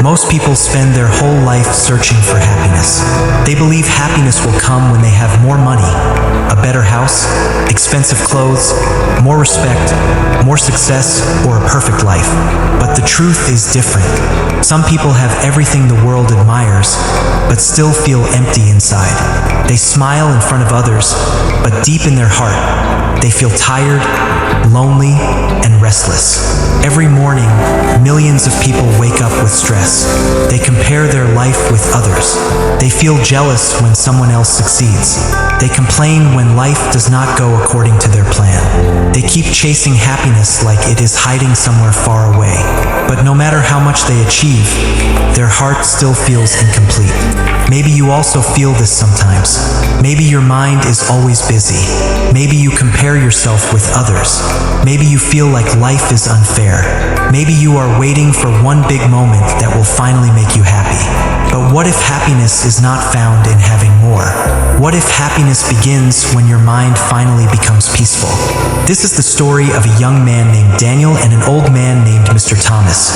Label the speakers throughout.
Speaker 1: Most people spend their whole life searching for happiness. They believe happiness will come when they have more money, a better house, expensive clothes, more respect, more success, or a perfect life. But the truth is different. Some people have everything the world admires, but still feel empty inside. They smile in front of others, but deep in their heart, they feel tired, lonely, and restless. Every morning, millions of people wake up with stress. They compare their life with others. They feel jealous when someone else succeeds. They complain when life does not go according to their plan. They keep chasing happiness like it is hiding somewhere far away. But no matter how much they achieve, their heart still feels incomplete. Maybe you also feel this sometimes. Maybe your mind is always busy. Maybe you compare yourself with others. Maybe you feel like life is unfair. Maybe you are waiting for one big moment that will finally make you happy. But what if happiness is not found in having more? What if happiness begins when your mind finally becomes peaceful? This is the story of a young man named Daniel and an old man named Mr. Thomas,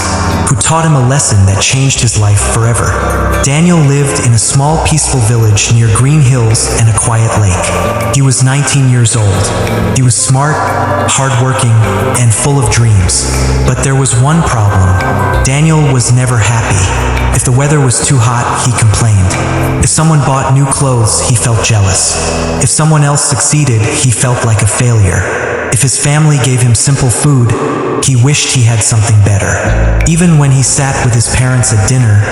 Speaker 1: who taught him a lesson that changed his life forever. Daniel lived in a small peaceful village near green hills and a quiet lake. He was 19 years old. He was smart, hardworking, and full of dreams. But there was one problem. Daniel was never happy. If the weather was too hot, he complained. If someone bought new clothes, he felt jealous. If someone else succeeded, he felt like a failure. If his family gave him simple food, he wished he had something better. Even when he sat with his parents at dinner,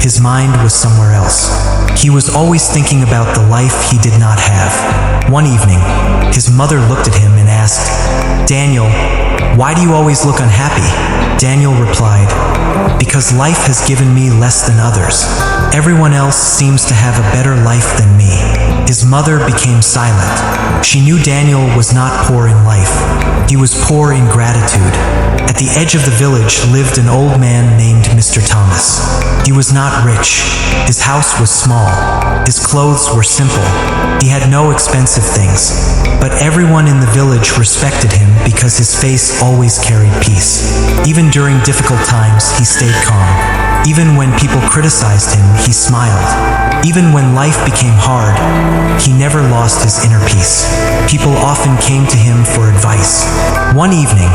Speaker 1: his mind was somewhere else. He was always thinking about the life he did not have. One evening, his mother looked at him and asked, "Daniel, why do you always look unhappy?" Daniel replied, "Because life has given me less than others. Everyone else seems to have a better life than me." His mother became silent. She knew Daniel was not poor in life. He was poor in gratitude. At the edge of the village lived an old man named Mr. Thomas. He was not rich. His house was small. His clothes were simple. He had no expensive things. But everyone in the village respected him because his face always carried peace. Even during difficult times, he stayed calm. Even when people criticized him, he smiled. Even when life became hard, he never lost his inner peace. People often came to him for advice. One evening,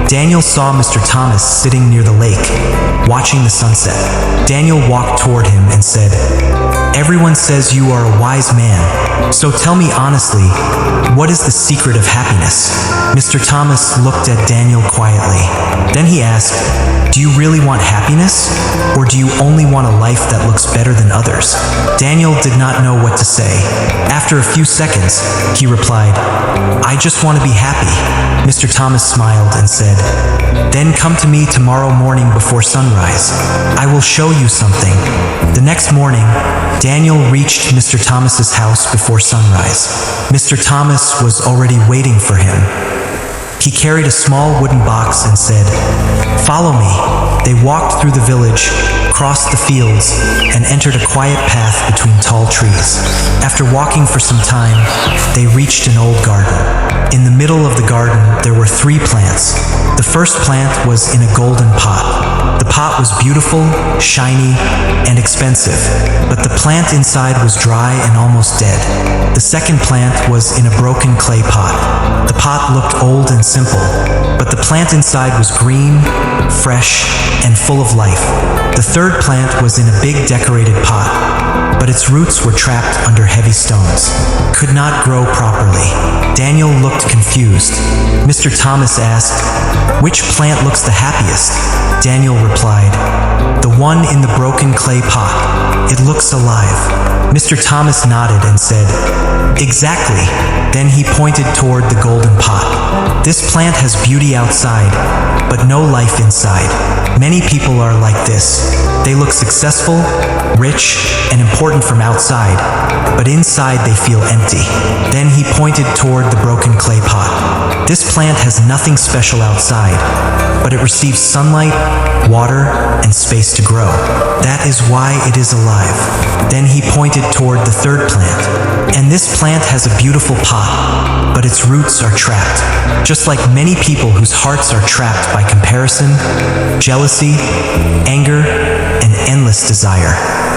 Speaker 1: Daniel saw Mr. Thomas sitting near the lake, watching the sunset. Daniel walked toward him and said, "Everyone says you are a wise man, so tell me honestly, what is the secret of happiness?" Mr. Thomas looked at Daniel quietly. Then he asked, "Do you really want happiness? Or do you only want a life that looks better than others?" Daniel did not know what to say. After a few seconds, he replied, "I just want to be happy." Mr. Thomas smiled and said, "Then come to me tomorrow morning before sunrise. I will show you something." The next morning, Daniel reached Mr. Thomas's house before sunrise. Mr. Thomas was already waiting for him. He carried a small wooden box and said, "Follow me." They walked through the village, crossed the fields, and entered a quiet path between tall trees. After walking for some time, they reached an old garden. In the middle of the garden, there were 3 plants. The first plant was in a golden pot. The pot was beautiful, shiny, and expensive, but the plant inside was dry and almost dead. The second plant was in a broken clay pot. The pot looked old and simple, but the plant inside was green, fresh, and full of life. The third plant was in a big decorated pot, but its roots were trapped under heavy stones, could not grow properly. Daniel looked confused. Mr. Thomas asked, "Which plant looks the happiest?" Daniel replied, "The one in the broken clay pot. It looks alive." Mr. Thomas nodded and said, "Exactly." Then he pointed toward the golden pot. "This plant has beauty outside, but no life inside. Many people are like this. They look successful, rich, and important from outside, but inside they feel empty." Then he pointed toward the broken clay pot. "This plant has nothing special outside, but it receives sunlight, water, and space to grow. That is why it is alive." Then he pointed toward the third plant. "And this plant has a beautiful pot, but its roots are trapped. Just like many people whose hearts are trapped by comparison, jealousy, anger, and endless desire.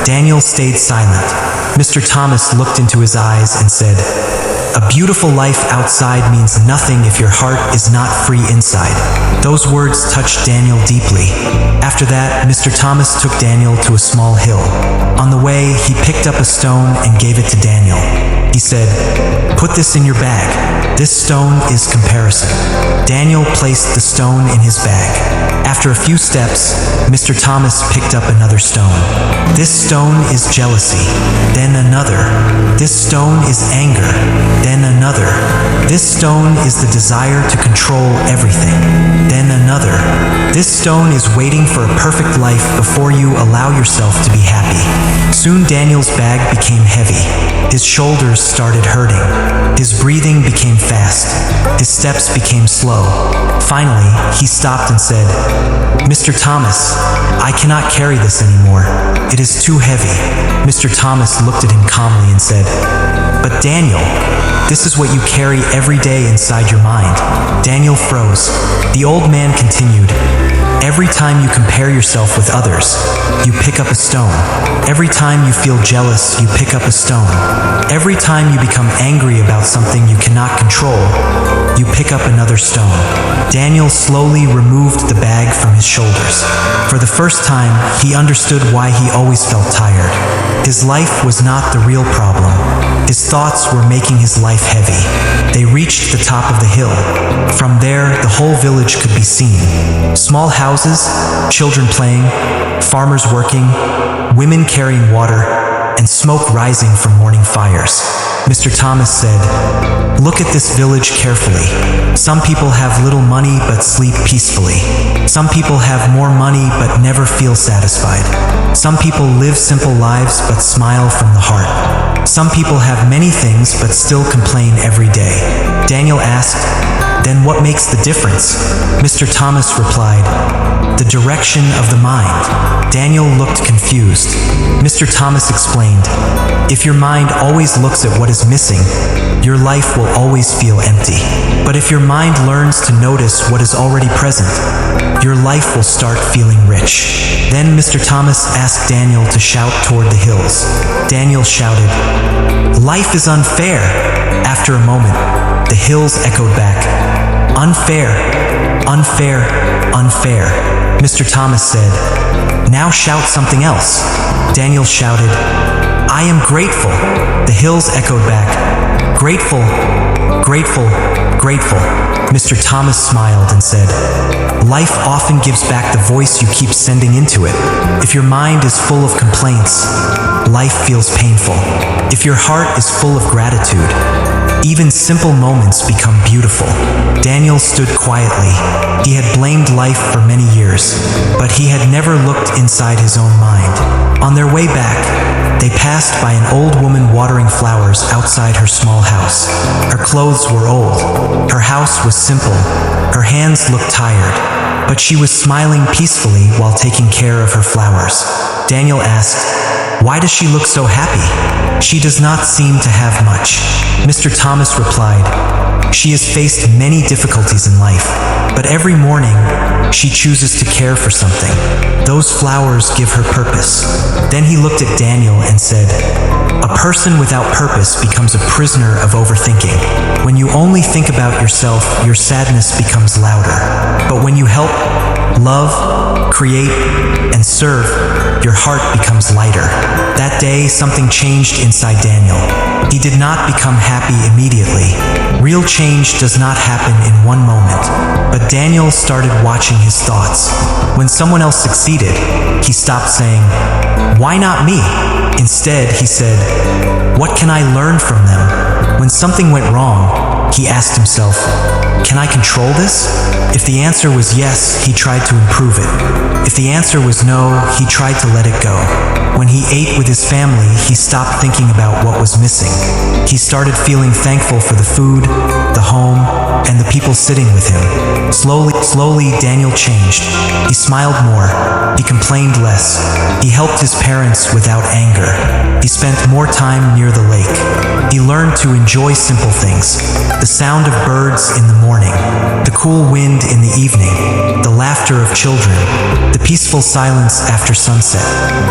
Speaker 1: Daniel stayed silent. Mr. Thomas looked into his eyes and said, "A beautiful life outside means nothing if your heart is not free inside." Those words touched Daniel deeply. After that, Mr. Thomas took Daniel to a small hill. On the way, he picked up a stone and gave it to Daniel. He said, "Put this in your bag. This stone is comparison." Daniel placed the stone in his bag. After a few steps, Mr. Thomas picked up another stone. "This stone is jealousy." Then another. "This stone is anger." Then another. "This stone is the desire to control everything." Then another. "This stone is waiting for a perfect life before you allow yourself to be happy." Soon Daniel's bag became heavy. His shoulders started hurting. His breathing became fast. His steps became slow. Finally, he stopped and said, "Mr. Thomas, I cannot carry this anymore. It is too heavy." Mr. Thomas looked at him calmly and said, "But Daniel, this is what you carry every day inside your mind." Daniel froze. The old man continued, "Every time you compare yourself with others, you pick up a stone. Every time you feel jealous, you pick up a stone. Every time you become angry about something you cannot control, you pick up another stone." Daniel slowly removed the bag from his shoulders. For the first time, he understood why he always felt tired. His life was not the real problem. His thoughts were making his life heavy. They reached the top of the hill. From there, the whole village could be seen. Small houses, children playing, farmers working, women carrying water, and smoke rising from morning fires. Mr. Thomas said, "Look at this village carefully. Some people have little money but sleep peacefully. Some people have more money but never feel satisfied. Some people live simple lives but smile from the heart. Some people have many things but still complain every day." Daniel asked, "Then what makes the difference?" Mr. Thomas replied, "The direction of the mind." Daniel looked confused. Mr. Thomas explained, "If your mind always looks at what is missing, your life will always feel empty. But if your mind learns to notice what is already present, your life will start feeling rich." Then Mr. Thomas asked Daniel to shout toward the hills. Daniel shouted, "Life is unfair." After a moment, the hills echoed back, "Unfair, unfair, unfair." Mr. Thomas said, "Now shout something else." Daniel shouted, "I am grateful." The hills echoed back, "Grateful, grateful, grateful." Mr. Thomas smiled and said, "Life often gives back the voice you keep sending into it. If your mind is full of complaints, life feels painful. If your heart is full of gratitude, even simple moments become beautiful." Daniel stood quietly. He had blamed life for many years, but he had never looked inside his own mind. On their way back, they passed by an old woman watering flowers outside her small house. Her clothes were old. Her house was simple. Her hands looked tired, but she was smiling peacefully while taking care of her flowers. Daniel asked, "Why does she look so happy? She does not seem to have much." Mr. Thomas replied, "She has faced many difficulties in life, but every morning she chooses to care for something. Those flowers give her purpose." Then he looked at Daniel and said, "A person without purpose becomes a prisoner of overthinking. When you only think about yourself, your sadness becomes louder. But when you help, love, create, and serve, your heart becomes lighter." That day, something changed inside Daniel. He did not become happy immediately. Real change does not happen in one moment. But Daniel started watching his thoughts. When someone else succeeded, he stopped saying, "Why not me?" Instead, he said, "What can I learn from them?" When something went wrong, he asked himself, "Can I control this?" If the answer was yes, he tried to improve it. If the answer was no, he tried to let it go. When he ate with his family, he stopped thinking about what was missing. He started feeling thankful for the food, the home, and the people sitting with him. Slowly, Daniel changed. He smiled more. He complained less. He helped his parents without anger. He spent more time near the lake. He learned to enjoy simple things. the sound of birds in the morning, the cool wind in the evening, the laughter of children, the peaceful silence after sunset.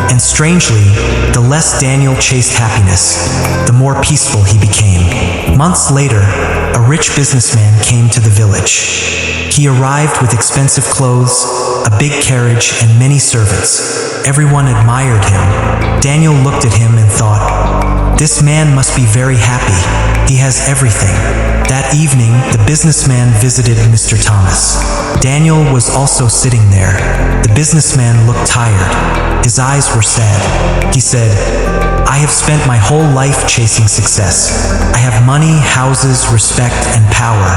Speaker 1: And strangely, the less Daniel chased happiness, the more peaceful he became. Months later, a rich businessman came to the village. He arrived with expensive clothes, a big carriage, and many servants. Everyone admired him. Daniel looked at him and thought, "This man must be very happy. He has everything." That evening, the businessman visited Mr. Thomas. Daniel was also sitting there. The businessman looked tired. His eyes were sad. He said, "I have spent my whole life chasing success. I have money, houses, respect, and power.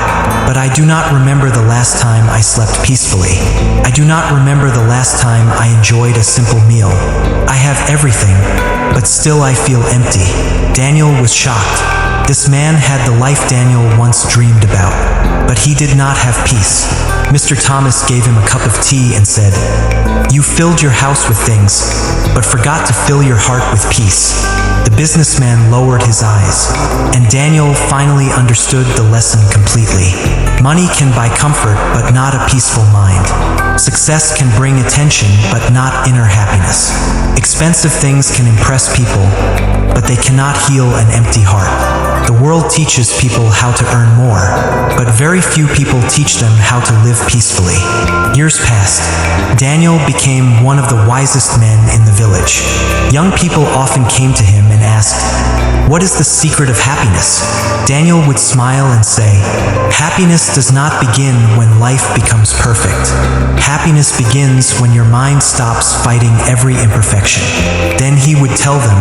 Speaker 1: But I do not remember the last time I slept peacefully. I do not remember the last time I enjoyed a simple meal. I have everything, but still I feel empty." Daniel was shocked. This man had the life Daniel once dreamed about, but he did not have peace. Mr. Thomas gave him a cup of tea and said, "You filled your house with things, but forgot to fill your heart with peace." The businessman lowered his eyes, and Daniel finally understood the lesson completely. Money can buy comfort, but not a peaceful mind. Success can bring attention, but not inner happiness. Expensive things can impress people, but they cannot heal an empty heart. The world teaches people how to earn more, but very few people teach them how to live peacefully. Years passed. Daniel became one of the wisest men in the village. Young people often came to him and asked, "What is the secret of happiness?" Daniel would smile and say, "Happiness does not begin when life becomes perfect. Happiness begins when your mind stops fighting every imperfection." Then he would tell them,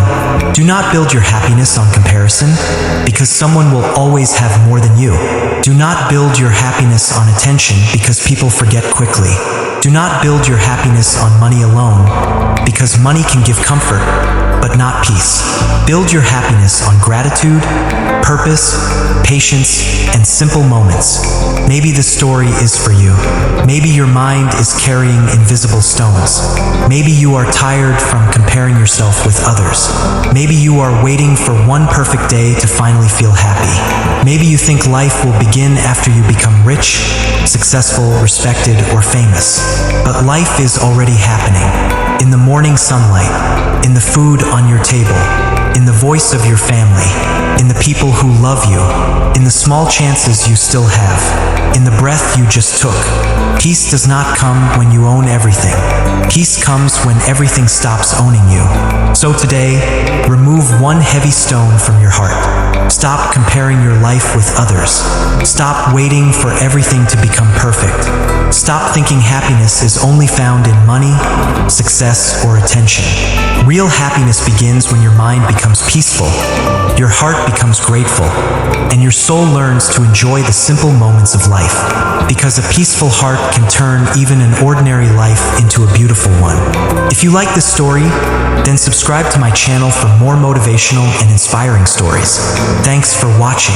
Speaker 1: "Do not build your happiness on comparison, because someone will always have more than you. Do not build your happiness on attention, because people forget quickly. Do not build your happiness on money alone, because money can give comfort, but not peace. Build your happiness on gratitude, purpose, patience, and simple moments." Maybe this story is for you. Maybe your mind is carrying invisible stones. Maybe you are tired from comparing yourself with others. Maybe you are waiting for one perfect day to finally feel happy. Maybe you think life will begin after you become rich, successful, respected, or famous. But life is already happening. In the morning sunlight, in the food on your table, in the voice of your family, in the people who love you, in the small chances you still have, in the breath you just took. Peace does not come when you own everything. Peace comes when everything stops owning you. So today, remove one heavy stone from your heart. Stop comparing your life with others. Stop waiting for everything to become perfect. Stop thinking happiness is only found in money, success, or attention. Real happiness begins when your mind becomes peaceful, your heart becomes grateful, and your soul learns to enjoy the simple moments of life. Because a peaceful heart can turn even an ordinary life into a beautiful one. If you like this story, then subscribe to my channel for more motivational and inspiring stories. Thanks for watching.